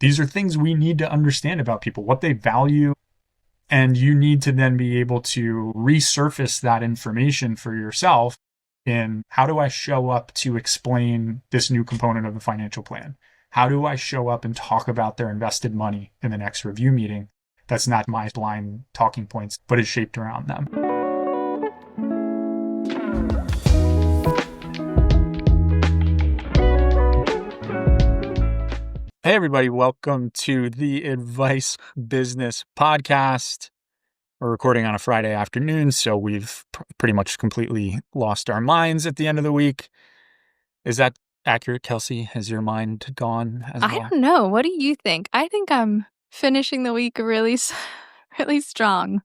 These are things we need to understand about people, what they value. And you need to then be able to resurface that information for yourself in how do I show up to explain this new component of the financial plan? How do I show up and talk about their invested money in the next review meeting? That's not my blind talking points, but is shaped around them. Hey, everybody. Welcome to the Advice Business Podcast. We're recording on a Friday afternoon, so we've pretty much completely lost our minds at the end of the week. Is that accurate, Kelsey? Has your mind gone as well? I don't know. What do you think? I think I'm finishing the week really strong.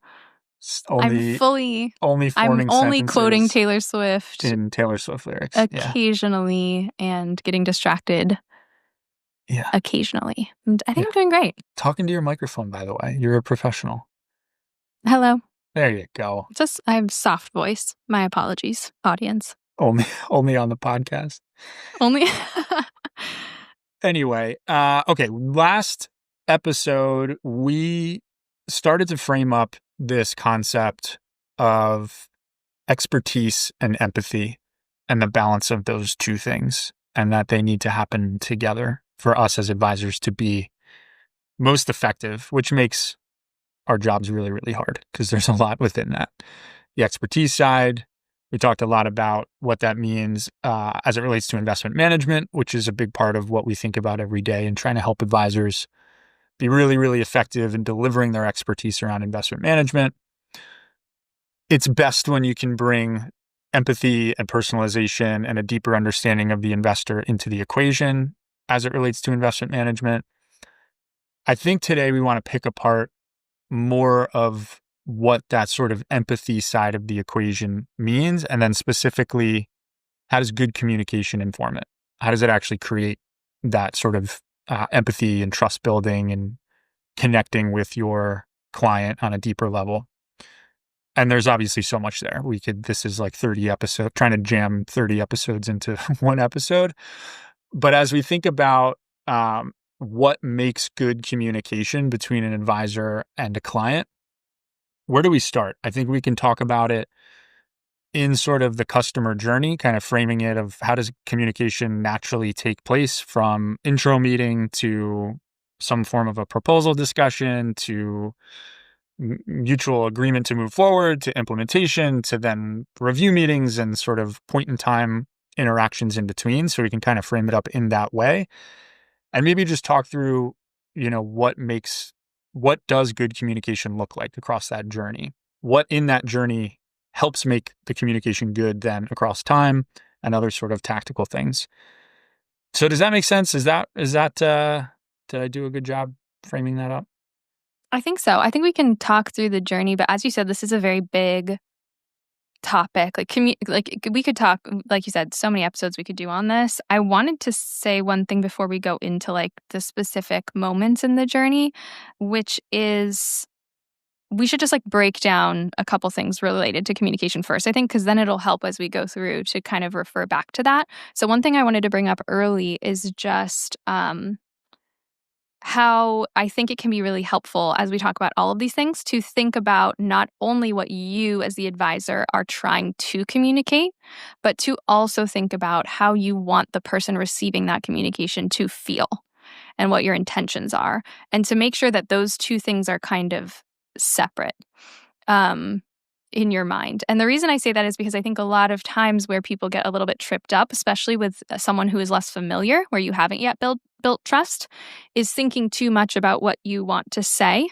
Only forming I'm only quoting sentences Taylor Swift in Taylor Swift lyrics. occasionally and getting distracted occasionally. And I think I'm doing great. Talking to your microphone, by the way. You're a professional. Hello. There you go. I have soft voice. My apologies, audience. Only on the podcast. Only. Anyway, okay. Last episode, we started to frame up this concept of expertise and empathy and the balance of those two things, and that they need to happen together for us as advisors to be most effective, which makes our jobs really, really hard because there's a lot within that. The expertise side, we talked a lot about what that means as it relates to investment management, which is a big part of what we think about every day and trying to help advisors be really, really effective in delivering their expertise around investment management. It's best when you can bring empathy and personalization and a deeper understanding of the investor into the equation as it relates to investment management. I think today we want to pick apart more of what that sort of empathy side of the equation means, and then specifically, how does good communication inform it? How does it actually create that sort of empathy and trust building and connecting with your client on a deeper level? And there's obviously so much there. This is like 30 episodes, trying to jam 30 episodes into one episode. But as we think about what makes good communication between an advisor and a client, where do we start? I think we can talk about it in sort of the customer journey, kind of framing it of how does communication naturally take place from intro meeting to some form of a proposal discussion to mutual agreement to move forward to implementation to then review meetings and sort of point in time interactions in between. So we can kind of frame it up in that way. And maybe just talk through, what does good communication look like across that journey? What in that journey helps make the communication good then across time and other sort of tactical things. So does that make sense? Is that did I do a good job framing that up? I think so. I think we can talk through the journey, but as you said, this is a very big topic. We could talk, like you said, so many episodes we could do on this. I wanted to say one thing before we go into the specific moments in the journey, which is we should just break down a couple things related to communication first, I think, because then it'll help as we go through to kind of refer back to that. So one thing I wanted to bring up early is just how I think it can be really helpful as we talk about all of these things to think about not only what you as the advisor are trying to communicate, but to also think about how you want the person receiving that communication to feel and what your intentions are, and to make sure that those two things are kind of separate in your mind. And the reason I say that is because I think a lot of times where people get a little bit tripped up, especially with someone who is less familiar, where you haven't yet built trust, is thinking too much about what you want to say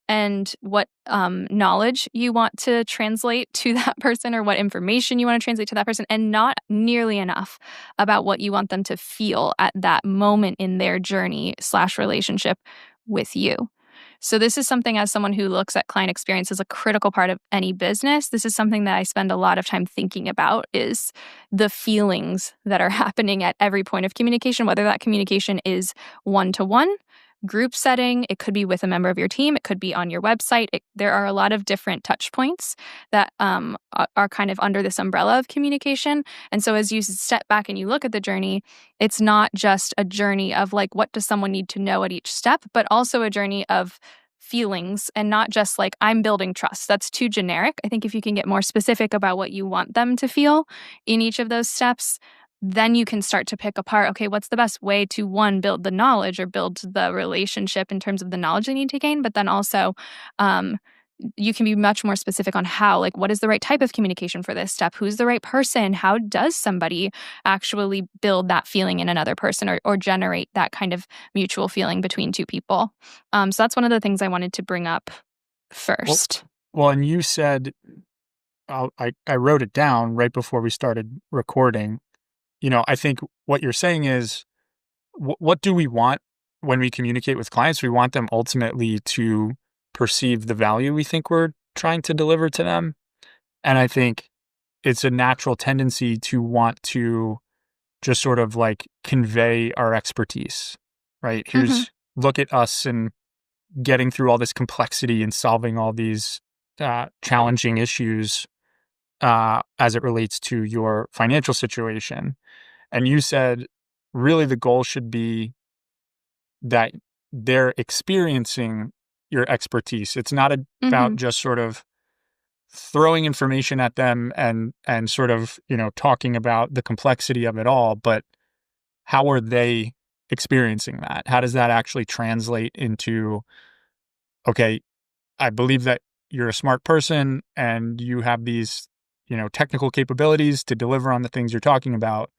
and what knowledge you want to translate to that person or what information you want to translate to that person, and not nearly enough about what you want them to feel at that moment in their journey / relationship with you. So this is something, as someone who looks at client experience as a critical part of any business, this is something that I spend a lot of time thinking about, is the feelings that are happening at every point of communication, whether that communication is one-to-one group setting. It could be with a member of your team. It could be on your website. There are a lot of different touch points that are kind of under this umbrella of communication. And so as you step back and you look at the journey, it's not just a journey of like, what does someone need to know at each step, but also a journey of feelings and not just like, I'm building trust. That's too generic. I think if you can get more specific about what you want them to feel in each of those steps, then you can start to pick apart, okay, what's the best way to, one, build the knowledge or build the relationship in terms of the knowledge they need to gain, but then also you can be much more specific on how, like, what is the right type of communication for this step? Who's the right person? How does somebody actually build that feeling in another person or generate that kind of mutual feeling between two people? So that's one of the things I wanted to bring up first. Well, and you said, I wrote it down right before we started recording. I think what you're saying is, what do we want when we communicate with clients? We want them ultimately to perceive the value we think we're trying to deliver to them. And I think it's a natural tendency to want to just sort of like convey our expertise, right? Look at us and getting through all this complexity and solving all these challenging issues as it relates to your financial situation. And you said, really, the goal should be that they're experiencing your expertise. It's not about just sort of throwing information at them and sort of, talking about the complexity of it all, but how are they experiencing that? How does that actually translate into, okay, I believe that you're a smart person and you have these, technical capabilities to deliver on the things you're talking about,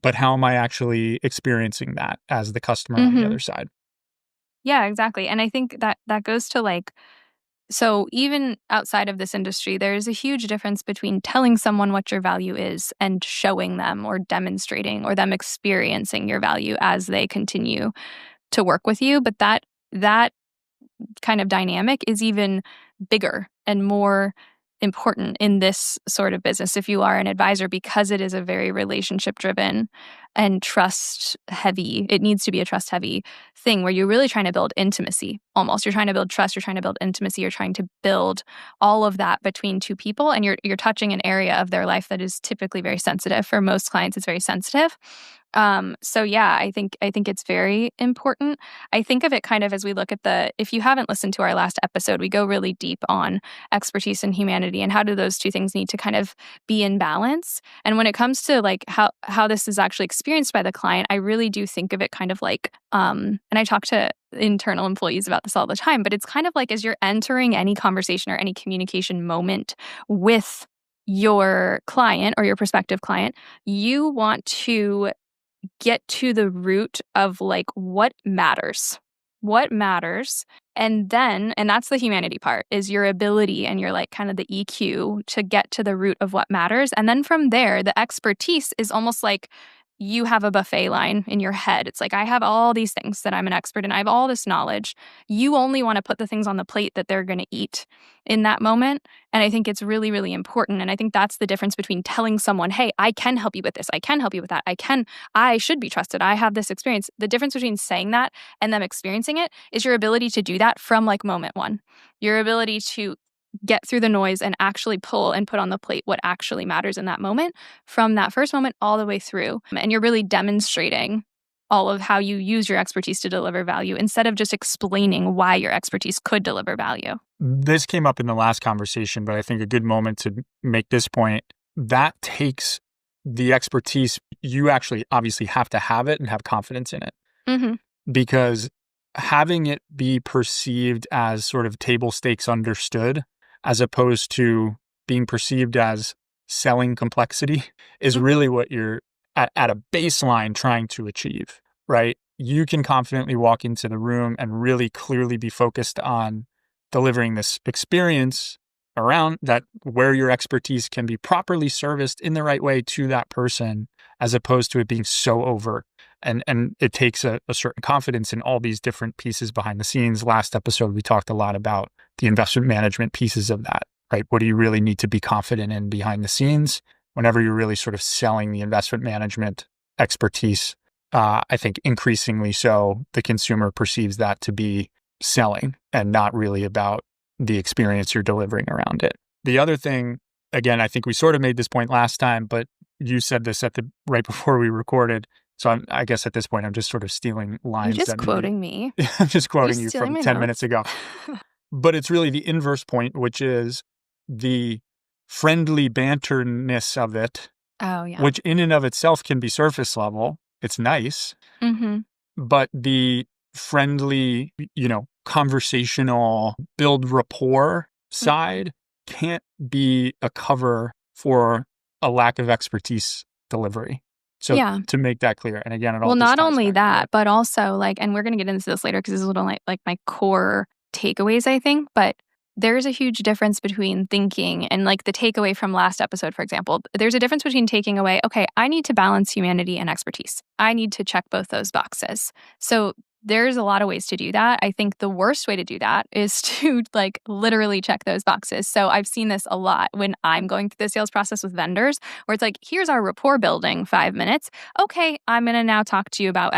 but how am I actually experiencing that as the customer on the other side? Yeah, exactly. And I think that goes to like, so even outside of this industry, there's a huge difference between telling someone what your value is and showing them or demonstrating or them experiencing your value as they continue to work with you. But that kind of dynamic is even bigger and more important in this sort of business if you are an advisor, because it is a very relationship driven and trust heavy. It needs to be a trust heavy thing where you're really trying to build intimacy. Almost, you're trying to build trust, you're trying to build intimacy, you're trying to build all of that between two people, and you're touching an area of their life that is typically very sensitive. For most clients, it's very sensitive. So yeah, I think it's very important. I think of it kind of as we look at if you haven't listened to our last episode, we go really deep on expertise and humanity and how do those two things need to kind of be in balance. And when it comes to like how this is actually experienced by the client, I really do think of it kind of like, and I talk to internal employees about this all the time, but it's kind of like as you're entering any conversation or any communication moment with your client or your prospective client, you want to get to the root of like what matters. And that's the humanity part, is your ability and your like kind of the EQ to get to the root of what matters. And then from there, the expertise is almost like you have a buffet line in your head. It's like, I have all these things that I'm an expert in. I have all this knowledge. You only want to put the things on the plate that they're going to eat in that moment. And I think it's really, really important. And I think that's the difference between telling someone, hey, I can help you with this. I can help you with that. I should be trusted. I have this experience. The difference between saying that and them experiencing it is your ability to do that from like moment one. Your ability to get through the noise and actually pull and put on the plate what actually matters in that moment, from that first moment all the way through. And you're really demonstrating all of how you use your expertise to deliver value instead of just explaining why your expertise could deliver value. This came up in the last conversation, but I think a good moment to make this point, that takes the expertise. You actually obviously have to have it and have confidence in it, because having it be perceived as sort of table stakes understood, as opposed to being perceived as selling complexity, is really what you're at a baseline trying to achieve, right? You can confidently walk into the room and really clearly be focused on delivering this experience around that, where your expertise can be properly serviced in the right way to that person, as opposed to it being so overt. And it takes a certain confidence in all these different pieces behind the scenes. Last episode, we talked a lot about the investment management pieces of that, right? What do you really need to be confident in behind the scenes whenever you're really sort of selling the investment management expertise I think increasingly so, the consumer perceives that to be selling and not really about the experience you're delivering around it. The other thing, again, I think we sort of made this point last time, but you said this right before we recorded. So I guess at this point, I'm just sort of stealing lines. You're just quoting me. I'm just quoting You're you stealing from my 10 notes. minutes ago. But it's really the inverse point, which is the friendly banterness of it, Oh, yeah. which in and of itself can be surface level. It's nice. Mm-hmm. But the friendly, conversational, build rapport side can't be a cover for a lack of expertise delivery. So Yeah. to make that clear, and again, Well, not only that, but also and we're going to get into this later because this is a little like my core takeaways, I think, but there's a huge difference between thinking and like the takeaway from last episode, for example. There's a difference between taking away, okay, I need to balance humanity and expertise. I need to check both those boxes. So there's a lot of ways to do that. I think the worst way to do that is to like literally check those boxes. So I've seen this a lot when I'm going through the sales process with vendors where it's like, here's our rapport building 5 minutes. Okay, I'm going to now talk to you about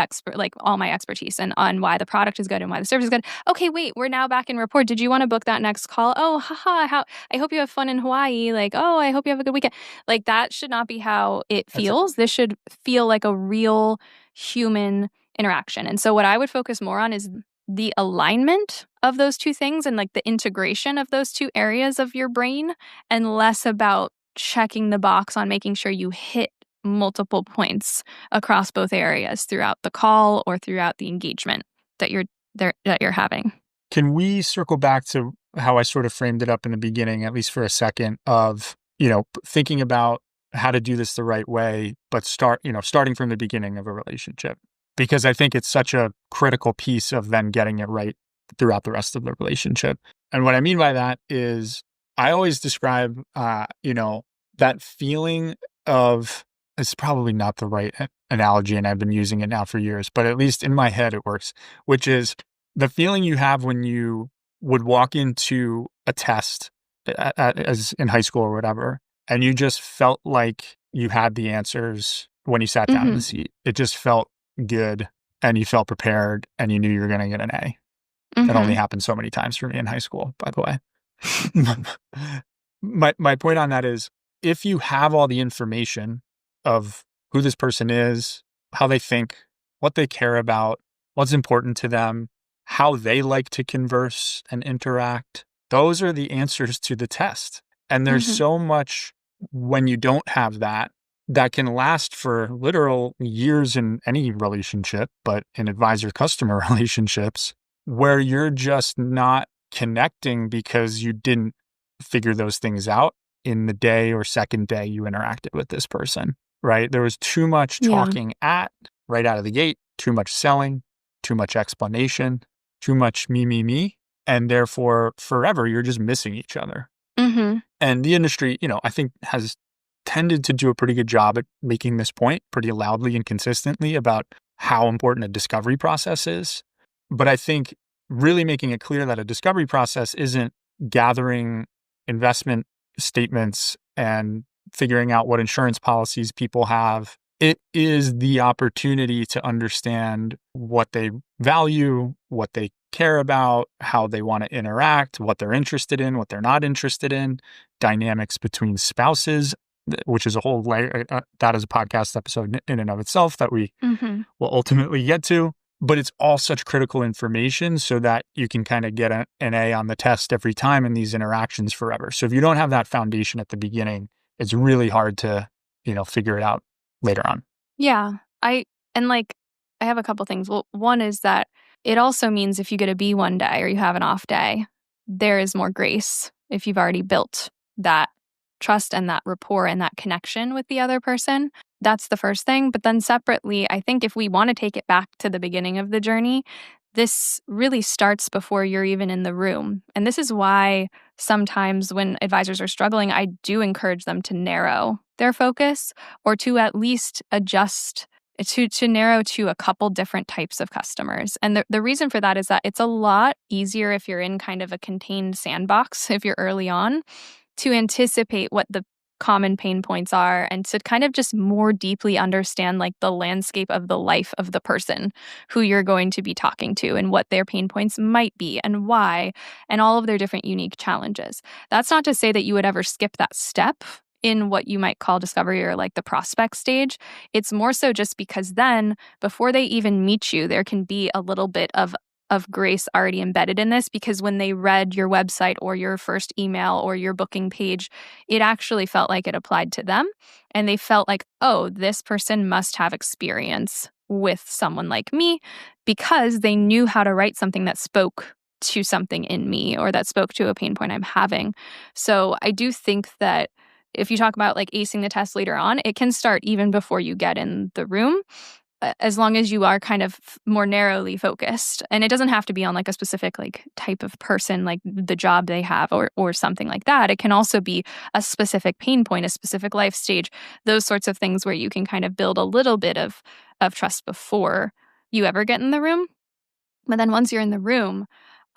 all my expertise and on why the product is good and why the service is good. Okay, wait, we're now back in rapport. Did you want to book that next call? Oh, haha, I hope you have fun in Hawaii. Like, oh, I hope you have a good weekend. Like that should not be how it feels. This should feel like a real human interaction. And so what I would focus more on is the alignment of those two things and like the integration of those two areas of your brain, and less about checking the box on making sure you hit multiple points across both areas throughout the call or throughout the engagement that you're having. Can we circle back to how I sort of framed it up in the beginning, at least for a second, of, thinking about how to do this the right way, but starting from the beginning of a relationship? Because I think it's such a critical piece of then getting it right throughout the rest of the relationship. And what I mean by that is I always describe, that feeling of, it's probably not the right analogy, and I've been using it now for years, but at least in my head it works, which is the feeling you have when you would walk into a test as in high school or whatever, and you just felt like you had the answers when you sat down in the seat. It just felt good, and you felt prepared, and you knew you were going to get an A. That only happened so many times for me in high school, by the way. My point on that is, if you have all the information of who this person is, how they think, what they care about, what's important to them, how they like to converse and interact, those are the answers to the test. And there's so much when you don't have that can last for literal years in any relationship, but in advisor-customer relationships, where you're just not connecting because you didn't figure those things out in the day or second day you interacted with this person, right? There was too much talking right out of the gate, too much selling, too much explanation, too much me, and therefore forever you're just missing each other. And the industry, I think has tended to do a pretty good job at making this point pretty loudly and consistently about how important a discovery process is. But I think really making it clear that a discovery process isn't gathering investment statements and figuring out what insurance policies people have. It is the opportunity to understand what they value, what they care about, how they want to interact, what they're interested in, what they're not interested in, dynamics between spouses, which is a whole layer. That is a podcast episode in and of itself that we will ultimately get to. But it's all such critical information so that you can kind of get an A on the test every time in these interactions forever. So if you don't have that foundation at the beginning, it's really hard to, figure it out later on. Yeah. I have a couple things. Well, one is that it also means if you get a B one day or you have an off day, there is more grace if you've already built that trust and that rapport and that connection with the other person. That's the first thing. But then separately, I think if we want to take it back to the beginning of the journey, this really starts before you're even in the room. And this is why sometimes when advisors are struggling, I do encourage them to narrow their focus or to at least adjust to narrow to a couple different types of customers. And the reason for that is that it's a lot easier if you're in kind of a contained sandbox, if you're early on, to anticipate what the common pain points are, and to kind of just more deeply understand like the landscape of the life of the person who you're going to be talking to and what their pain points might be and why, and all of their different unique challenges. That's not to say that you would ever skip that step in what you might call discovery or like the prospect stage. It's more so just because then before they even meet you, there can be a little bit of grace already embedded in this, because when they read your website or your first email or your booking page, it actually felt like it applied to them. And they felt like, oh, this person must have experience with someone like me, because they knew how to write something that spoke to something in me or that spoke to a pain point I'm having. So I do think that if you talk about like acing the test later on, it can start even before you get in the room, as long as you are kind of more narrowly focused. And it doesn't have to be on like a specific like type of person, like the job they have or something like that. It can also be a specific pain point, a specific life stage, those sorts of things where you can kind of build a little bit of trust before you ever get in the room. But then once you're in the room,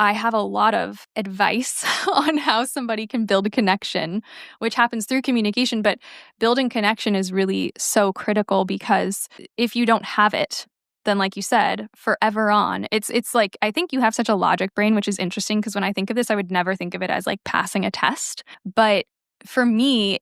I have a lot of advice on how somebody can build a connection, which happens through communication. But building connection is really so critical, because if you don't have it, then like you said, forever on, it's like, I think you have such a logic brain, which is interesting, because when I think of this, I would never think of it as like passing a test. But for me,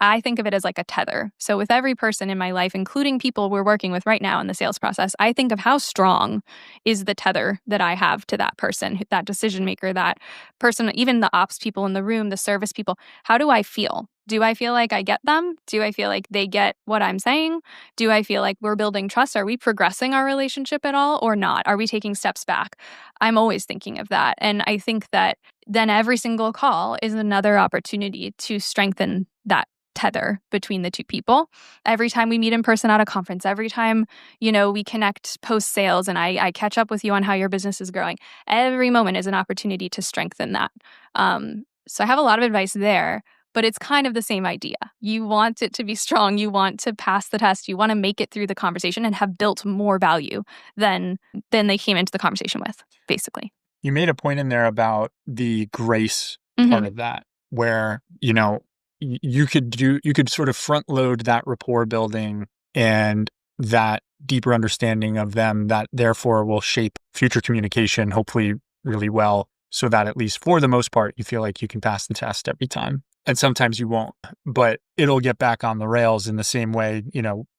I think of it as like a tether. So with every person in my life, including people we're working with right now in the sales process, I think of how strong is the tether that I have to that person, that decision maker, that person, even the ops people in the room, the service people. How do I feel? Do I feel like I get them? Do I feel like they get what I'm saying? Do I feel like we're building trust? Are we progressing our relationship at all or not? Are we taking steps back? I'm always thinking of that. And I think that then every single call is another opportunity to strengthen that tether between the two people. Every time we meet in person at a conference, every time, we connect post sales and I catch up with you on how your business is growing, every moment is an opportunity to strengthen that. So I have a lot of advice there. But it's kind of the same idea. You want it to be strong. You want to pass the test. You want to make it through the conversation and have built more value than they came into the conversation with, basically. You made a point in there about the grace part of that, where, you could sort of front load that rapport building and that deeper understanding of them that therefore will shape future communication, hopefully really well, so that at least for the most part, you feel like you can pass the test every time. And sometimes you won't, but it'll get back on the rails in the same way,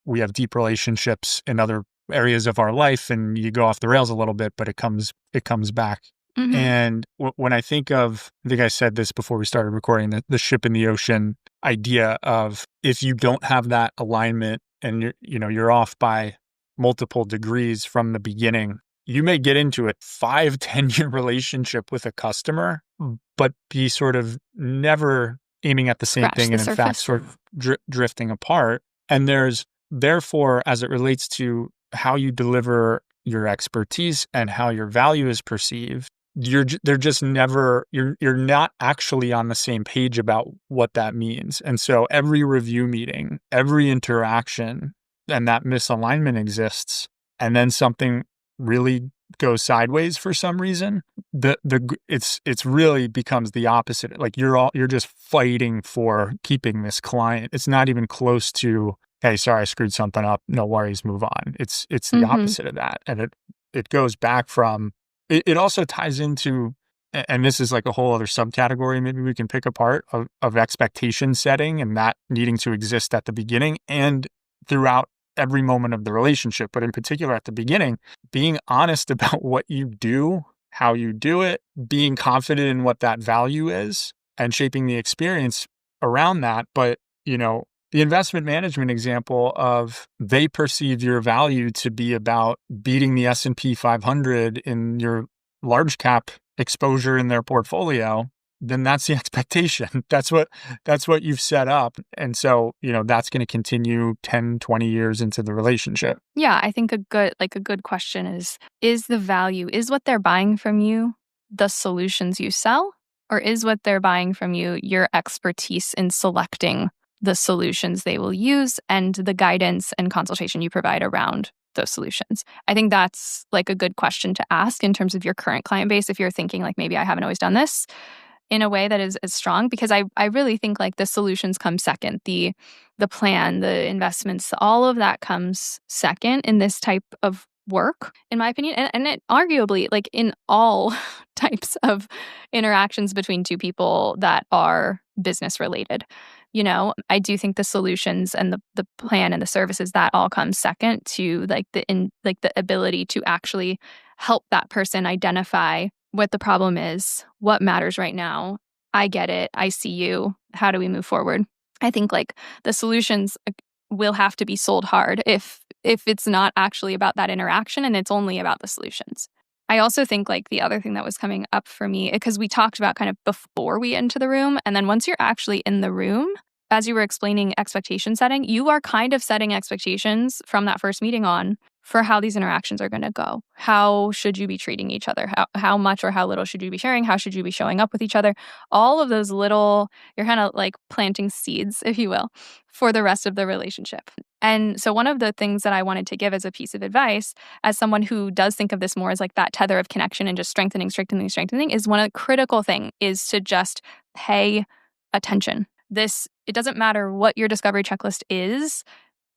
we have deep relationships in other areas of our life and you go off the rails a little bit, but it comes back. Mm-hmm. And when I think I said this before we started recording, the ship in the ocean idea of, if you don't have that alignment and you're off by multiple degrees from the beginning, you may get into a 5-10 year relationship with a customer, but be sort of never aiming at the same thing, and in fact sort of drifting apart. And there's therefore, as it relates to how you deliver your expertise and how your value is perceived, they're just never, you're not actually on the same page about what that means. And so every review meeting, every interaction, and that misalignment exists, and then something really goes sideways for some reason, it's really becomes the opposite. Like you're just fighting for keeping this client. It's not even close to, hey, sorry, I screwed something up, no worries, move on. It's the opposite of that. And it goes back from, it also ties into, and this is like a whole other subcategory maybe we can pick apart, of expectation setting, and that needing to exist at the beginning and throughout every moment of the relationship, but in particular at the beginning, being honest about what you do, how you do it, being confident in what that value is, and shaping the experience around that. But, the investment management example of, they perceive your value to be about beating the S&P 500 in your large cap exposure in their portfolio, then that's the expectation. That's what you've set up. And so, that's going to continue 10, 20 years into the relationship. Yeah, I think a good question is the value, is what they're buying from you the solutions you sell, or is what they're buying from you your expertise in selecting the solutions they will use and the guidance and consultation you provide around those solutions? I think that's like a good question to ask in terms of your current client base. If you're thinking like, maybe I haven't always done this, in a way that is strong, because I really think like the solutions come second. The plan, the investments, all of that comes second in this type of work, in my opinion. And it arguably, like in all types of interactions between two people that are business related. I do think the solutions and the plan and the services, that all comes second to like the ability to actually help that person identify what the problem is, what matters right now. I get it. I see you. How do we move forward? I think like the solutions will have to be sold hard if it's not actually about that interaction and it's only about the solutions. I also think like the other thing that was coming up for me, because we talked about kind of before we enter the room, and then once you're actually in the room, as you were explaining expectation setting, you are kind of setting expectations from that first meeting on for how these interactions are going to go. How should you be treating each other? How much or how little should you be sharing? How should you be showing up with each other? All of those little, you're kind of like planting seeds, if you will, for the rest of the relationship. And so one of the things that I wanted to give as a piece of advice, as someone who does think of this more as like that tether of connection and just strengthening, is one of the critical thing is to just pay attention. It doesn't matter what your discovery checklist is,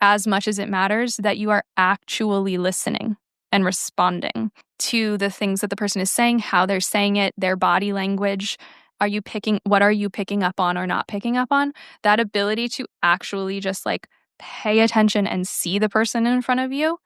as much as it matters that you are actually listening and responding to the things that the person is saying, how they're saying it, their body language. What are you picking up on or not picking up on? That ability to actually just like pay attention and see the person in front of you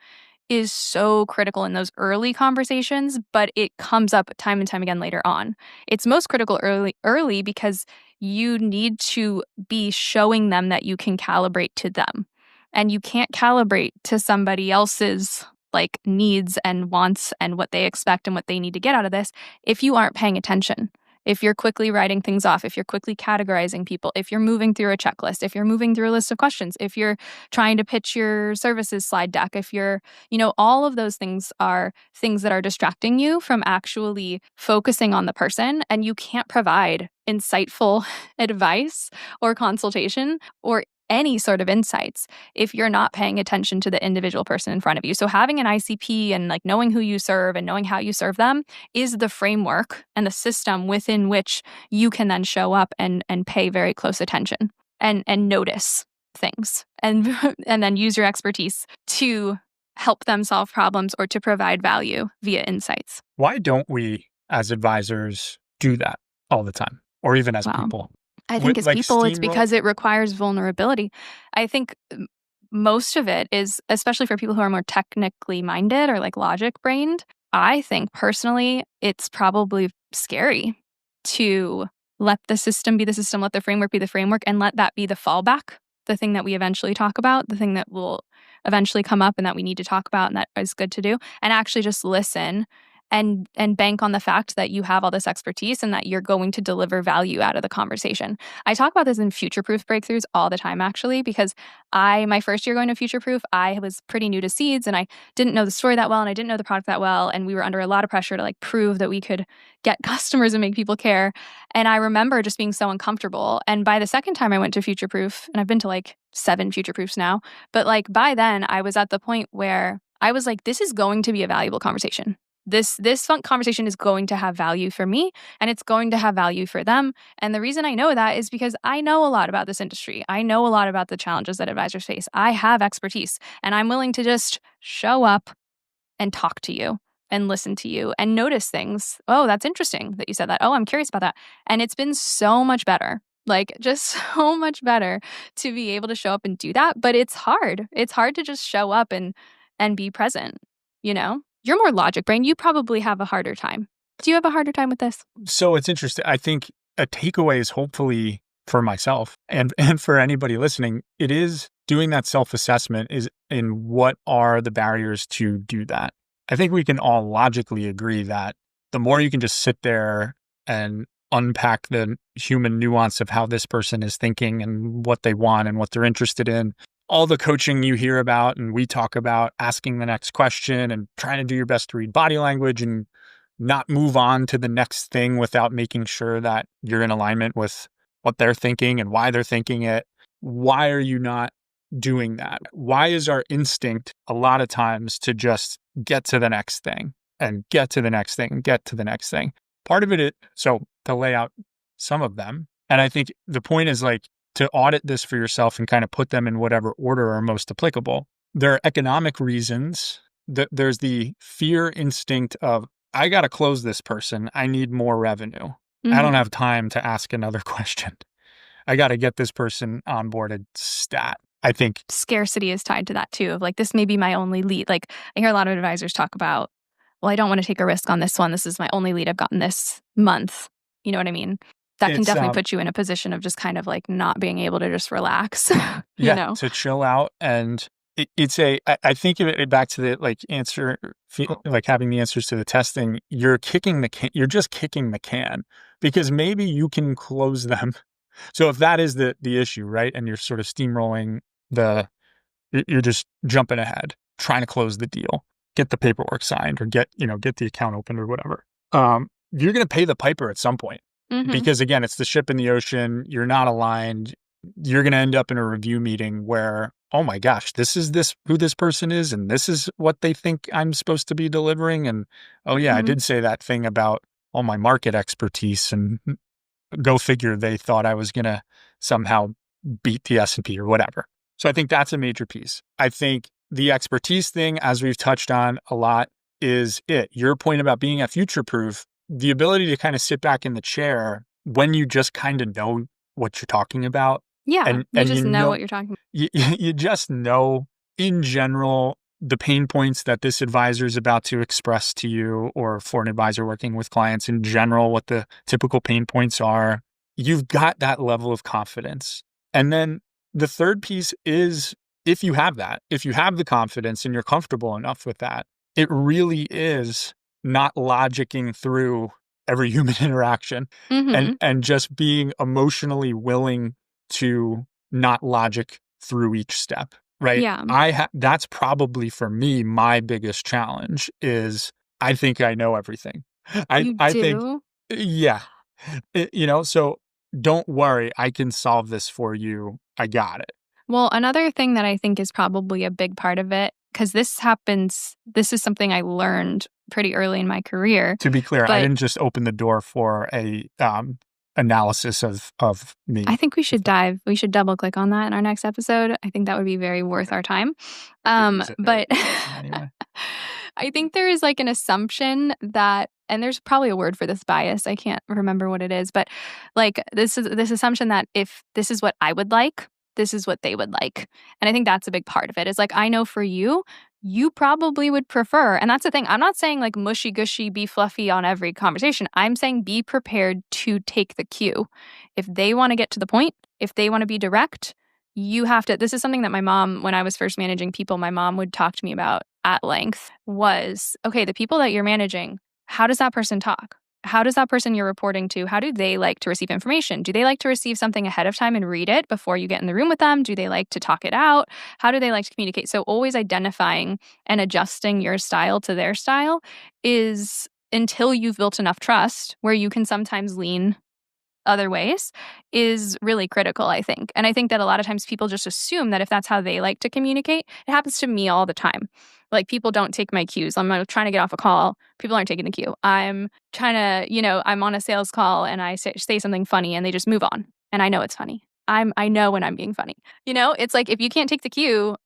is so critical in those early conversations, but it comes up time and time again later on. It's most critical early because you need to be showing them that you can calibrate to them. And you can't calibrate to somebody else's like needs and wants and what they expect and what they need to get out of this if you aren't paying attention. If you're quickly writing things off, if you're quickly categorizing people, if you're moving through a checklist, if you're moving through a list of questions, if you're trying to pitch your services slide deck, if you're, all of those things are things that are distracting you from actually focusing on the person, and you can't provide insightful advice or consultation or any sort of insights if you're not paying attention to the individual person in front of you. So having an ICP and like knowing who you serve and knowing how you serve them is the framework and the system within which you can then show up and pay very close attention and notice things and and then use your expertise to help them solve problems or to provide value via insights. Why don't we as advisors do that all the time, or even as people? I think as people, it's because it requires vulnerability. I think most of it is, especially for people who are more technically minded or like logic brained, I think personally, it's probably scary to let the system be the system, let the framework be the framework, and let that be the fallback, the thing that we eventually talk about, the thing that will eventually come up and that we need to talk about and that is good to do, and actually just listen and bank on the fact that you have all this expertise and that you're going to deliver value out of the conversation. I talk about this in future-proof breakthroughs all the time, actually, because my first year going to future-proof, I was pretty new to seeds and I didn't know the story that well and I didn't know the product that well. And we were under a lot of pressure to like prove that we could get customers and make people care. And I remember just being so uncomfortable. And by the second time I went to future-proof, and I've been to like 7 future-proofs now, but like by then I was at the point where I was like, this is going to be a valuable conversation. This conversation is going to have value for me and it's going to have value for them. And the reason I know that is because I know a lot about this industry. I know a lot about the challenges that advisors face. I have expertise and I'm willing to just show up and talk to you and listen to you and notice things. Oh, that's interesting that you said that. Oh, I'm curious about that. And it's been so much better. Like just so much better to be able to show up and do that. But it's hard. It's hard to just show up and be present, You're more logic brain. You probably have a harder time. Do you have a harder time with this? So it's interesting. I think a takeaway is hopefully for myself and for anybody listening, it is doing that self-assessment is in what are the barriers to do that. I think we can all logically agree that the more you can just sit there and unpack the human nuance of how this person is thinking and what they want and what they're interested in, all the coaching you hear about and we talk about asking the next question and trying to do your best to read body language and not move on to the next thing without making sure that you're in alignment with what they're thinking and why they're thinking it. Why are you not doing that? Why is our instinct a lot of times to just get to the next thing and get to the next thing and get to the next thing? Part of it is, so to lay out some of them. And I think the point is like to audit this for yourself and kind of put them in whatever order are most applicable. There are economic reasons. There's the fear instinct of, I got to close this person. I need more revenue. I don't have time to ask another question. I got to get this person onboarded stat. I think scarcity is tied to that too, of like, this may be my only lead. Like I hear a lot of advisors talk about, well, I don't want to take a risk on this one. This is my only lead I've gotten this month. You know what I mean? That can definitely put you in a position of just kind of like not being able to just relax, you know? To chill out. And I think of it back to the like answer, like having the answers to the testing, you're just kicking the can because maybe you can close them. So if that is the issue, right? And you're sort of steamrolling you're just jumping ahead, trying to close the deal, get the paperwork signed or get the account opened or whatever. You're going to pay the piper at some point because again, it's the ship in the ocean. You're not aligned. You're going to end up in a review meeting where, oh my gosh, this is who this person is. And this is what they think I'm supposed to be delivering. And oh yeah, I did say that thing about all my market expertise and go figure, they thought I was going to somehow beat the S&P or whatever. So I think that's a major piece. I think the expertise thing, as we've touched on a lot, is it. Your point about being a future-proof, the ability to kind of sit back in the chair when you just kind of know what you're talking about. Yeah, and you just know what you're talking about. You just know, in general, the pain points that this advisor is about to express to you, or for an advisor working with clients in general, what the typical pain points are. You've got that level of confidence. And then the third piece is, if you have the confidence and you're comfortable enough with that, it really is not logicking through every human interaction and just being emotionally willing to not logic through each step. Right. Yeah. That's probably for me, my biggest challenge is I think I know everything. I think, yeah, so don't worry. I can solve this for you. I got it. Well, another thing that I think is probably a big part of it, because this is something I learned pretty early in my career. To be clear, I didn't just open the door for a analysis of me. I think we should double click on that in our next episode. I think that would be very worth our time. But anyway. I think there is like an assumption that, and there's probably a word for this bias, I can't remember what it is, but like this assumption that if this is what I would like, this is what they would like. And I think that's a big part of it. Is like, I know for you probably would prefer, and that's the thing, I'm not saying like mushy gushy, be fluffy on every conversation. I'm saying be prepared to take the cue. If they want to get to the point, if they want to be direct, you have to. This is something that my mom, when I was first managing people, my mom would talk to me about at length was, okay, the people that you're managing, how does that person talk? How does that person you're reporting to, how do they like to receive information? Do they like to receive something ahead of time and read it before you get in the room with them? Do they like to talk it out? How do they like to communicate? So always identifying and adjusting your style to their style is, until you've built enough trust where you can sometimes lean other ways, is really critical, I think. And I think that a lot of times people just assume that if that's how they like to communicate, it happens to me all the time. Like, people don't take my cues. I'm trying to get off a call. People aren't taking the cue. I'm trying to, I'm on a sales call and I say something funny and they just move on. And I know it's funny. I know when I'm being funny. It's like, if you can't take the cue,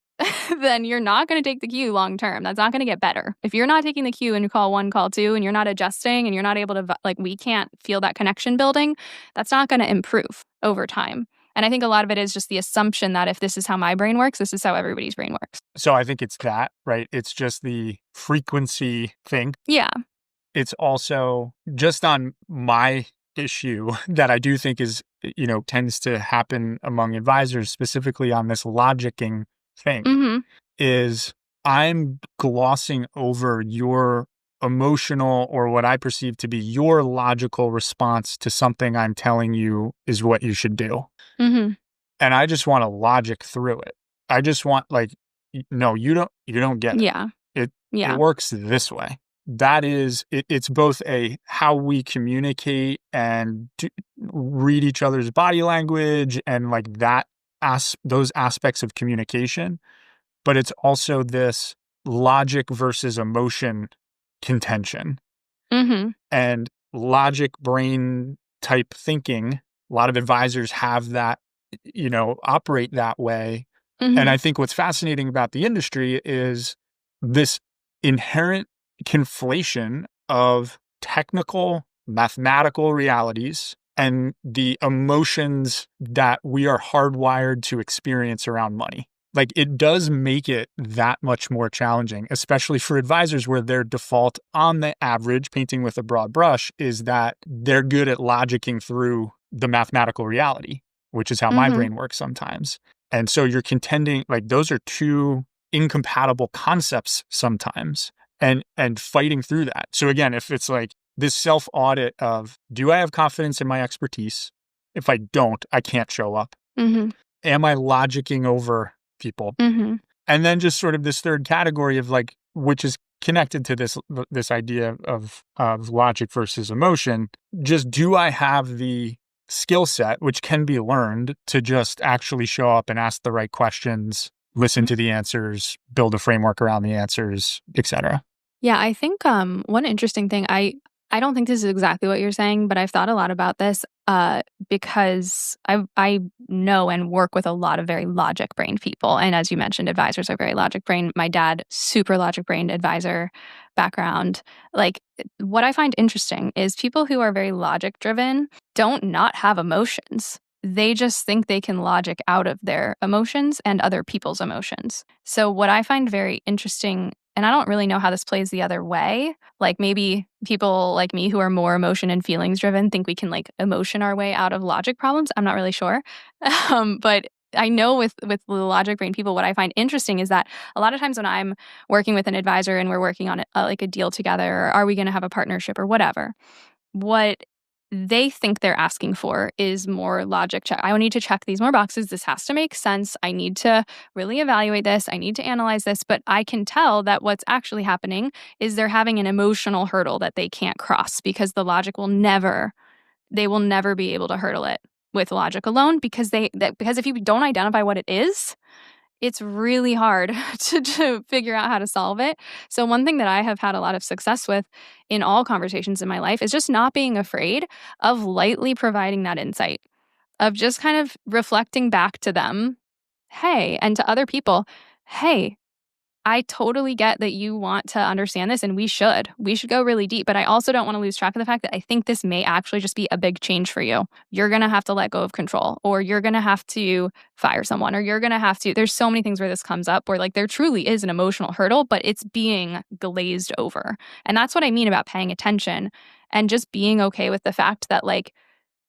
then you're not going to take the cue long term. That's not going to get better. If you're not taking the cue in call 1, call 2, and you're not adjusting and you're not able to, we can't feel that connection building, that's not going to improve over time. And I think a lot of it is just the assumption that if this is how my brain works, this is how everybody's brain works. So I think it's that, right? It's just the frequency thing. Yeah. It's also just on my issue that I do think is, tends to happen among advisors, specifically on this logicking thing, is I'm glossing over your emotional, or what I perceive to be your logical response to something I'm telling you is what you should do. And I just want to logic through it. I just want, no, you don't get it. It works this way. That is, it's both how we communicate and read each other's body language and those aspects of communication, but it's also this logic versus emotion contention. And logic brain type thinking. A lot of advisors have that, operate that way. And I think what's fascinating about the industry is this inherent conflation of technical, mathematical realities and the emotions that we are hardwired to experience around money. Like, it does make it that much more challenging, especially for advisors where their default on the average, painting with a broad brush, is that they're good at logicking through the mathematical reality, which is how my brain works sometimes. And so you're contending, like, those are two incompatible concepts sometimes, and fighting through that. So again, if it's like this self-audit of, do I have confidence in my expertise? If I don't, I can't show up. Am I logicking over people? And then just sort of this third category of like, which is connected to this idea of logic versus emotion. Just, do I have the skill set, which can be learned, to just actually show up and ask the right questions, listen to the answers, build a framework around the answers, etc. Yeah, I think one interesting thing, I don't think this is exactly what you're saying, but I've thought a lot about this because I know and work with a lot of very logic-brained people. And as you mentioned, advisors are very logic-brained. My dad, super logic-brained advisor background. Like, what I find interesting is people who are very logic-driven don't not have emotions. They just think they can logic out of their emotions and other people's emotions. So what I find very interesting, and I don't really know how this plays the other way, like maybe people like me who are more emotion and feelings driven think we can like emotion our way out of logic problems. I'm not really sure. But I know with the logic brain people, what I find interesting is that a lot of times when I'm working with an advisor and we're working on like a deal together, or are we going to have a partnership or whatever, what they think they're asking for is more logic check. I need to check these more boxes. This has to make sense. I need to really evaluate this. I need to analyze this. But I can tell that what's actually happening is they're having an emotional hurdle that they can't cross, because the logic will never be able to hurdle it with logic alone, because because if you don't identify what it is, it's really hard to figure out how to solve it. So one thing that I have had a lot of success with in all conversations in my life is just not being afraid of lightly providing that insight, of just kind of reflecting back to them, hey, and to other people, hey, I totally get that you want to understand this, and we should go really deep. But I also don't want to lose track of the fact that I think this may actually just be a big change for you. You're going to have to let go of control, or you're going to have to fire someone, or you're going to have to, there's so many things where this comes up where like there truly is an emotional hurdle, but it's being glazed over. And that's what I mean about paying attention and just being okay with the fact that like,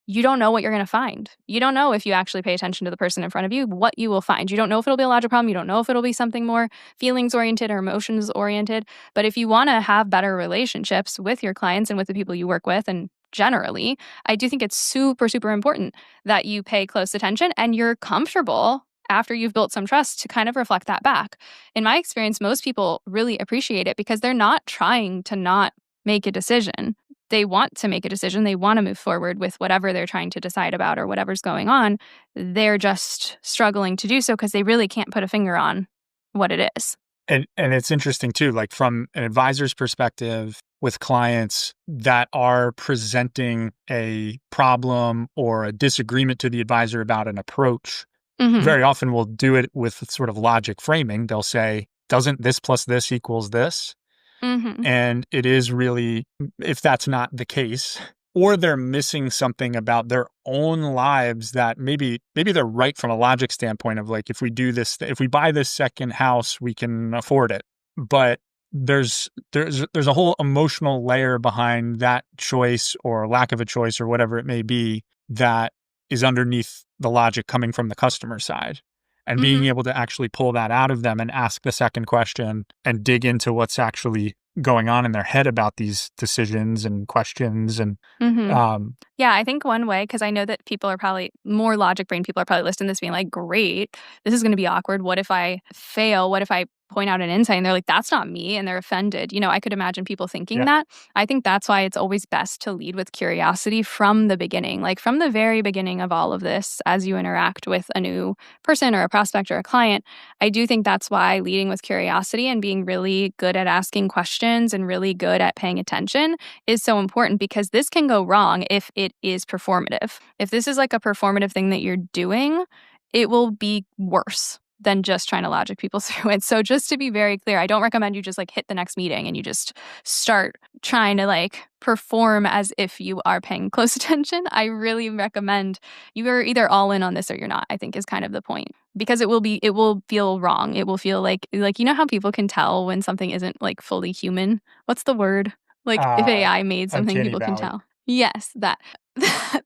you don't know what you're going to find. You don't know, if you actually pay attention to the person in front of you, what you will find. You don't know if it'll be a logic problem. You don't know if it'll be something more feelings oriented or emotions oriented. But if you want to have better relationships with your clients and with the people you work with, and generally, I do think it's super, super important that you pay close attention and you're comfortable after you've built some trust to kind of reflect that back. In my experience, most people really appreciate it because they're not trying to not make a decision. They want to make a decision. They want to move forward with whatever they're trying to decide about or whatever's going on. They're just struggling to do so because they really can't put a finger on what it is. And it's interesting too, like from an advisor's perspective with clients that are presenting a problem or a disagreement to the advisor about an approach, very often we'll do it with sort of logic framing. They'll say, doesn't this plus this equals this? And it is really, if that's not the case, or they're missing something about their own lives that maybe they're right from a logic standpoint of like, if we do this, if we buy this second house, we can afford it. But there's a whole emotional layer behind that choice or lack of a choice or whatever it may be that is underneath the logic coming from the customer side. And being able to actually pull that out of them and ask the second question and dig into what's actually going on in their head about these decisions and questions. And yeah, I think one way, because I know that people are probably more logic brain people are probably listening to this being like, great, this is going to be awkward. What if I fail? What if I point out an insight and they're like, that's not me, and they're offended. I could imagine people thinking that. I think that's why it's always best to lead with curiosity from the beginning, like from the very beginning of all of this, as you interact with a new person or a prospect or a client. I do think that's why leading with curiosity and being really good at asking questions and really good at paying attention is so important, because this can go wrong if it is performative. If this is like a performative thing that you're doing, it will be worse than just trying to logic people through it. So just to be very clear, I don't recommend you just like hit the next meeting and you just start trying to like perform as if you are paying close attention. I really recommend you are either all in on this or you're not, I think is kind of the point. Because it will feel wrong. It will feel like how people can tell when something isn't like fully human. What's the word? Like if AI made something, people can tell. Yes,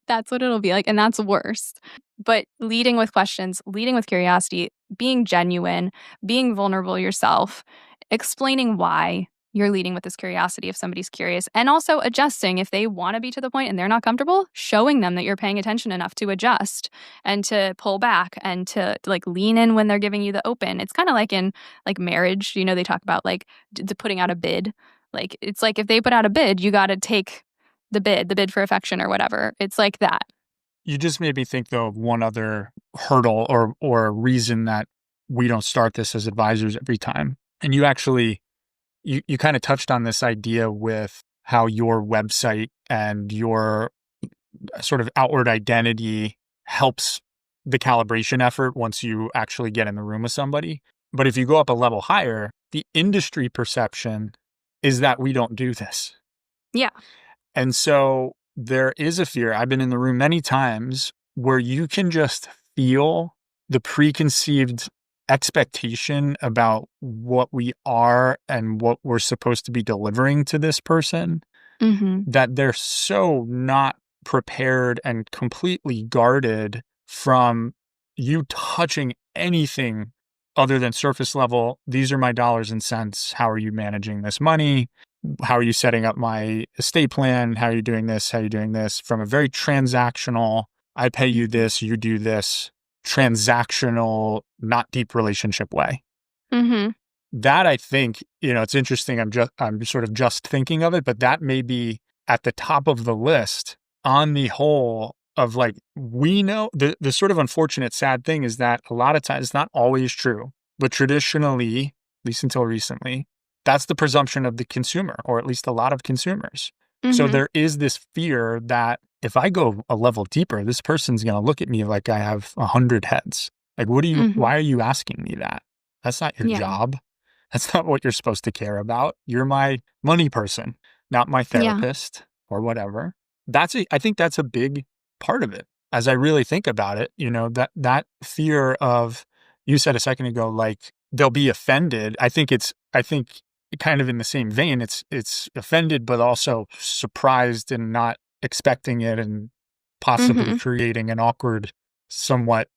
that's what it'll be like. And that's worse. But leading with questions, leading with curiosity, being genuine, being vulnerable yourself, explaining why you're leading with this curiosity if somebody's curious, and also adjusting if they want to be to the point and they're not comfortable, showing them that you're paying attention enough to adjust and to pull back and to like lean in when they're giving you the open. It's kind of like in like marriage, they talk about like putting out a bid. Like it's like if they put out a bid, you got to take the bid for affection or whatever. It's like that. You just made me think, though, of one other hurdle or reason that we don't start this as advisors every time. And you actually, you kind of touched on this idea with how your website and your sort of outward identity helps the calibration effort once you actually get in the room with somebody. But if you go up a level higher, the industry perception is that we don't do this. Yeah. And so there is a fear. I've been in the room many times where you can just feel the preconceived expectation about what we are and what we're supposed to be delivering to this person, that they're so not prepared and completely guarded from you touching anything other than surface level. These are my dollars and cents. How are you managing this money? How are you setting up my estate plan? How are you doing this? How are you doing this? From a very transactional, I pay you this, you do this, transactional, not deep relationship way. That, I think, it's interesting. I'm sort of just thinking of it, but that may be at the top of the list on the whole of like, we know the sort of unfortunate, sad thing is that a lot of times, it's not always true, but traditionally, at least until recently, that's the presumption of the consumer, or at least a lot of consumers. So there is this fear that if I go a level deeper, this person's going to look at me like I have 100 heads. Like, why are you asking me that? That's not your job. That's not what you're supposed to care about. You're my money person, not my therapist or whatever. I think that's a big part of it. As I really think about it, that fear of, you said a second ago, like they'll be offended. I think kind of in the same vein, it's offended, but also surprised and not expecting it, and possibly creating an awkward, somewhat,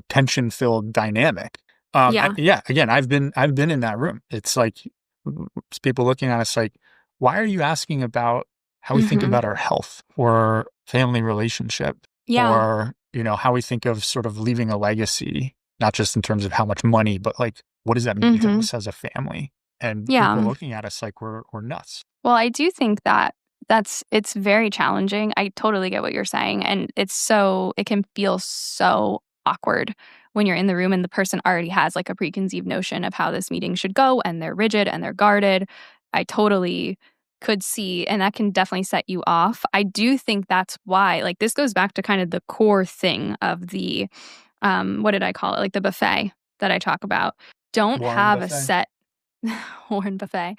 tension-filled dynamic. Again, I've been in that room. It's like it's people looking at us like, why are you asking about how we think about our health or family relationship, or how we think of sort of leaving a legacy, not just in terms of how much money, but like, what does that mean to us as a family? And people looking at us like we're nuts. Well, I do think that it's very challenging. I totally get what you're saying. And it can feel so awkward when you're in the room and the person already has like a preconceived notion of how this meeting should go, and they're rigid and they're guarded. I totally could see, and that can definitely set you off. I do think that's why, like, this goes back to kind of the core thing of the, what did I call it? Like the buffet that I talk about. Don't have a set Warren Buffet.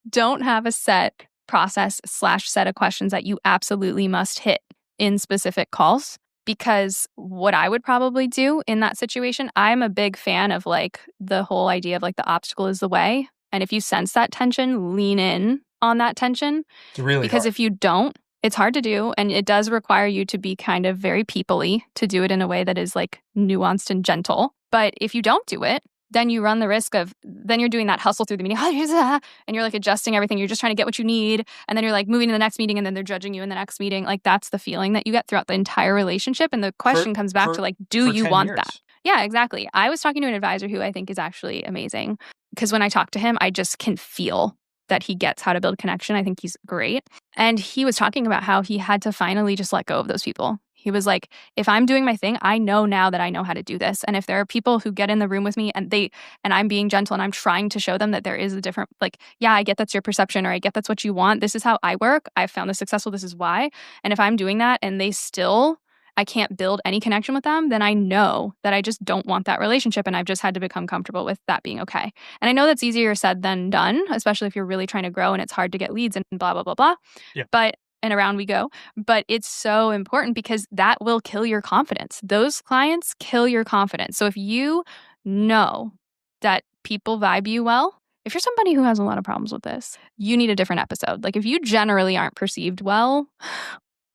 Don't have a set process / set of questions that you absolutely must hit in specific calls. Because what I would probably do in that situation, I'm a big fan of like the whole idea of like the obstacle is the way. And if you sense that tension, lean in on that tension. It's really because hard. If you don't, it's hard to do. And it does require you to be kind of very people-y, to do it in a way that is like nuanced and gentle. But if you don't do it, then you run the risk of, then you're doing that hustle through the meeting, and you're like adjusting everything. You're just trying to get what you need. And then you're like moving to the next meeting, and then they're judging you in the next meeting. Like, that's the feeling that you get throughout the entire relationship. And the question comes back to like, do you want that? Yeah, exactly. I was talking to an advisor who I think is actually amazing because when I talk to him, I just can feel that he gets how to build connection. I think he's great. And he was talking about how he had to finally just let go of those people. He was like, if I'm doing my thing, I know now that I know how to do this. And if there are people who get in the room with me and I'm being gentle and I'm trying to show them that there is a different, like, yeah, I get that's your perception, or I get that's what you want. This is how I work. I've found this successful. This is why. And if I'm doing that and I can't build any connection with them, then I know that I just don't want that relationship. And I've just had to become comfortable with that being okay. And I know that's easier said than done, especially if you're really trying to grow and it's hard to get leads and blah, blah, blah, blah. Yeah. And around we go. But it's so important because that will kill your confidence. Those clients kill your confidence. So if you know that people vibe you well, if you're somebody who has a lot of problems with this, you need a different episode. Like if you generally aren't perceived well,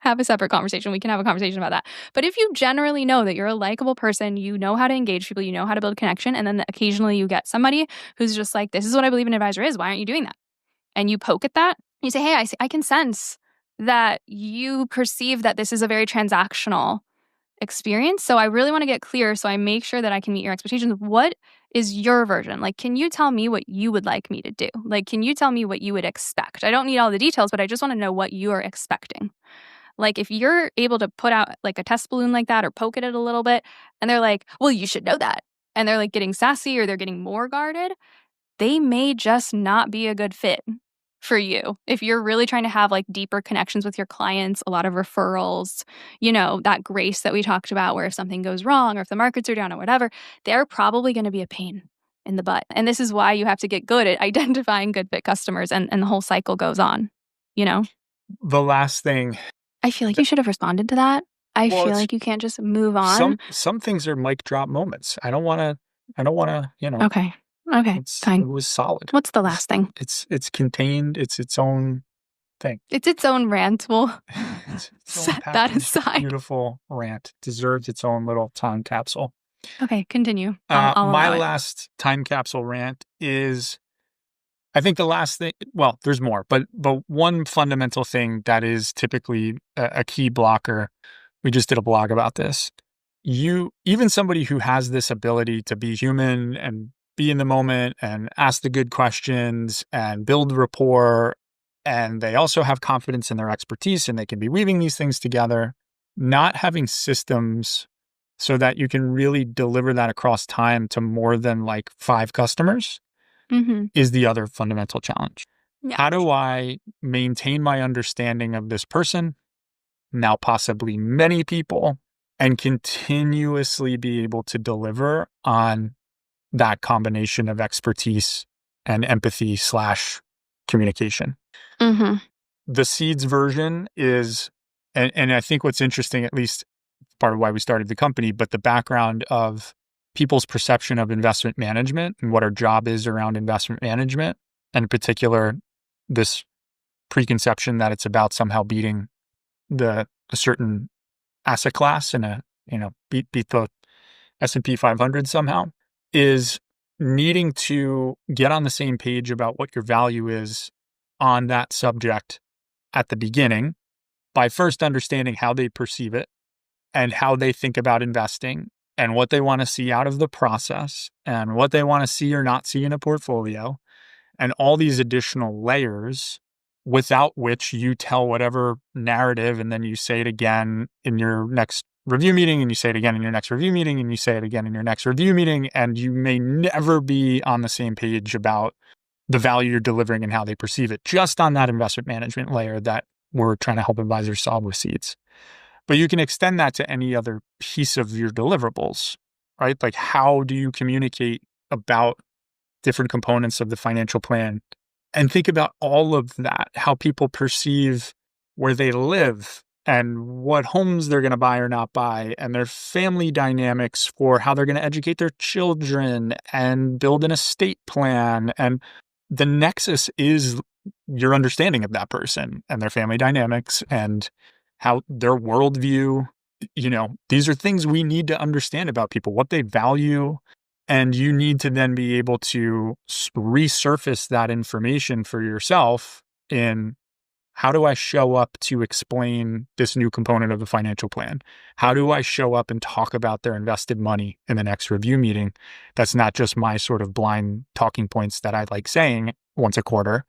have a separate conversation. We can have a conversation about that. But if you generally know that you're a likable person, you know how to engage people, you know how to build connection, and then occasionally you get somebody who's just like, this is what I believe an advisor is. Why aren't you doing that? And you poke at that. You say, hey, I can sense that you perceive that this is a very transactional experience. So I really want to get clear. So I make sure that I can meet your expectations. What is your version? Like, can you tell me what you would like me to do? Like, can you tell me what you would expect? I don't need all the details, but I just want to know what you are expecting. Like if you're able to put out like a test balloon like that or poke at it a little bit and they're like, well, you should know that. And they're like getting sassy or they're getting more guarded, they may just not be a good fit for you. If you're really trying to have like deeper connections with your clients, a lot of referrals, that grace that we talked about where if something goes wrong or if the markets are down or whatever, they're probably going to be a pain in the butt. And this is why you have to get good at identifying good fit customers and the whole cycle goes on, The last thing, I feel like you should have responded to that. I feel like you can't just move on. Some things are mic drop moments. I don't want to, Okay. Fine. It was solid. What's the last thing? It's contained. It's its own thing. It's its own rant. Well, set that aside. Beautiful rant. Deserves its own little time capsule. Okay, continue. My last time capsule rant is, I think the last thing, well, there's more, but one fundamental thing that is typically a key blocker, we just did a blog about this. Even somebody who has this ability to be human and be in the moment and ask the good questions and build rapport, and they also have confidence in their expertise and they can be weaving these things together, not having systems so that you can really deliver that across time to more than like 5 customers. Mm-hmm. Is the other fundamental challenge. Yeah. How do I maintain my understanding of this person, now possibly many people, and continuously be able to deliver on that combination of expertise and empathy / communication? Mm-hmm. The Seeds version is, and I think what's interesting, at least part of why we started the company, but the background of people's perception of investment management and what our job is around investment management, and in particular, this preconception that it's about somehow beating a certain asset class and beat the S&P 500 somehow, is needing to get on the same page about what your value is on that subject at the beginning by first understanding how they perceive it and how they think about investing and what they want to see out of the process and what they want to see or not see in a portfolio, and all these additional layers without which you tell whatever narrative and then you say it again in your next review meeting and you say it again in your next review meeting and you say it again in your next review meeting, and you may never be on the same page about the value you're delivering and how they perceive it, just on that investment management layer that we're trying to help advisors solve with Seeds. But you can extend that to any other piece of your deliverables, right? Like, how do you communicate about different components of the financial plan? And think about all of that, how people perceive where they live and what homes they're going to buy or not buy, and their family dynamics for how they're going to educate their children and build an estate plan. And the nexus is your understanding of that person and their family dynamics and how their worldview, these are things we need to understand about people, what they value. And you need to then be able to resurface that information for yourself in How do I show up to explain this new component of the financial plan? How do I show up and talk about their invested money in the next review meeting? That's not just my sort of blind talking points that I like saying once a quarter,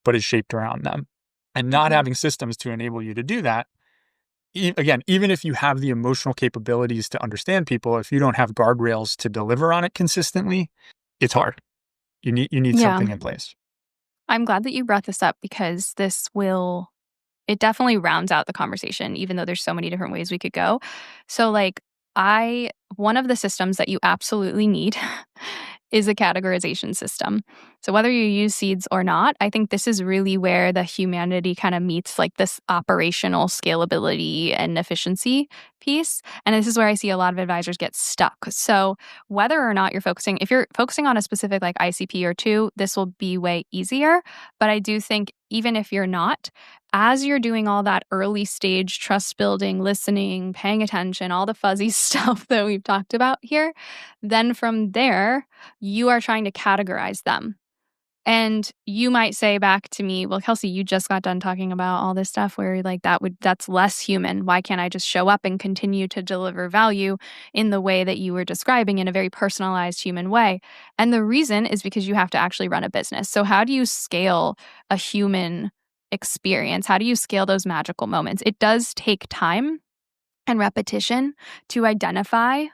but is shaped around them. And not having systems to enable you to do that, again, even if you have the emotional capabilities to understand people, if you don't have guardrails to deliver on it consistently, it's hard. You need something in place. I'm glad that you brought this up because it definitely rounds out the conversation, even though there's so many different ways we could go. So one of the systems that you absolutely need is a categorization system. So whether you use seeds or not, I think this is really where the humanity kind of meets like this operational scalability and efficiency piece. And this is where I see a lot of advisors get stuck. So whether or not if you're focusing on a specific like ICP or two, this will be way easier. But I do think even if you're not, as you're doing all that early stage trust building, listening, paying attention, all the fuzzy stuff that we've talked about here, then from there, you are trying to categorize them. And you might say back to me, well, Kelsey, you just got done talking about all this stuff where like that's less human. Why can't I just show up and continue to deliver value in the way that you were describing in a very personalized human way? And the reason is because you have to actually run a business. So how do you scale a human experience? How do you scale those magical moments? It does take time and repetition to identify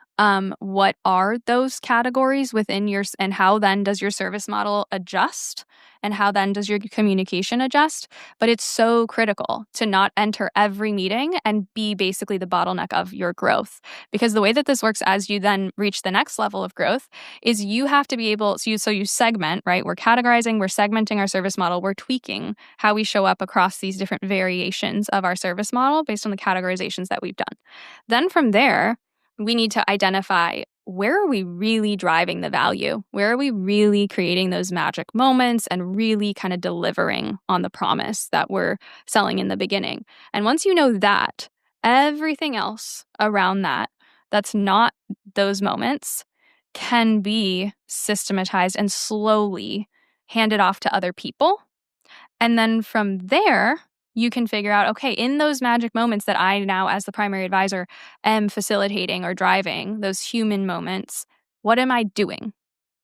what are those categories within and how then does your service model adjust and how then does your communication adjust. But it's so critical to not enter every meeting and be basically the bottleneck of your growth, because the way that this works as you then reach the next level of growth is you have to be able so you segment, right? We're categorizing, we're segmenting our service model, we're tweaking how we show up across these different variations of our service model based on the categorizations that we've done. Then from there, we need to identify, where are we really driving the value? Where are we really creating those magic moments and really kind of delivering on the promise that we're selling in the beginning? And once you know that, everything else around that's not those moments can be systematized and slowly handed off to other people. And then from there, you can figure out, okay, in those magic moments that I now, as the primary advisor, am facilitating or driving, those human moments, what am I doing?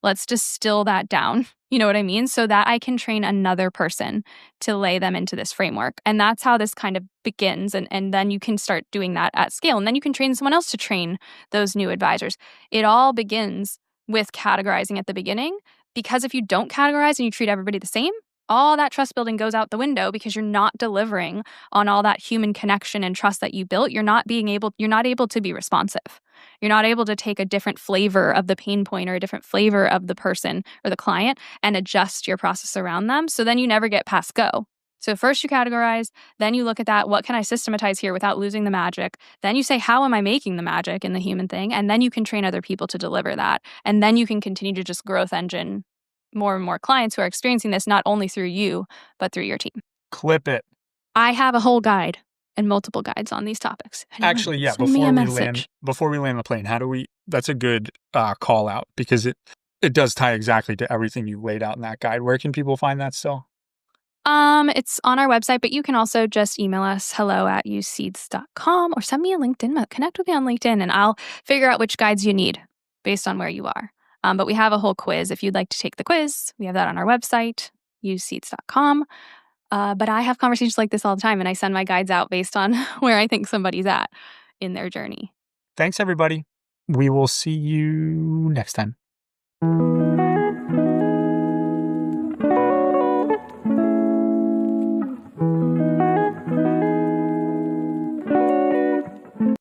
Let's distill that down. You know what I mean? So that I can train another person to lay them into this framework. And that's how this kind of begins. And then you can start doing that at scale. And then you can train someone else to train those new advisors. It all begins with categorizing at the beginning, because if you don't categorize and you treat everybody the same, all that trust building goes out the window because you're not delivering on all that human connection and trust that you built. You're not able to be responsive. You're not able to take a different flavor of the pain point or a different flavor of the person or the client and adjust your process around them. So then you never get past go. So first you categorize, then you look at that, what can I systematize here without losing the magic? Then you say, how am I making the magic in the human thing? And then you can train other people to deliver that. And then you can continue to just growth engine more and more clients who are experiencing this, not only through you, but through your team. Clip it. I have a whole guide and multiple guides on these topics. Actually, yeah, before we land the plane, that's a good call out, because it does tie exactly to everything you laid out in that guide. Where can people find that still? It's on our website, but you can also just email us hello@useeds.com or send me a LinkedIn, connect with me on LinkedIn, and I'll figure out which guides you need based on where you are. But we have a whole quiz. If you'd like to take the quiz, we have that on our website, useeds.com. But I have conversations like this all the time, and I send my guides out based on where I think somebody's at in their journey. Thanks, everybody. We will see you next time.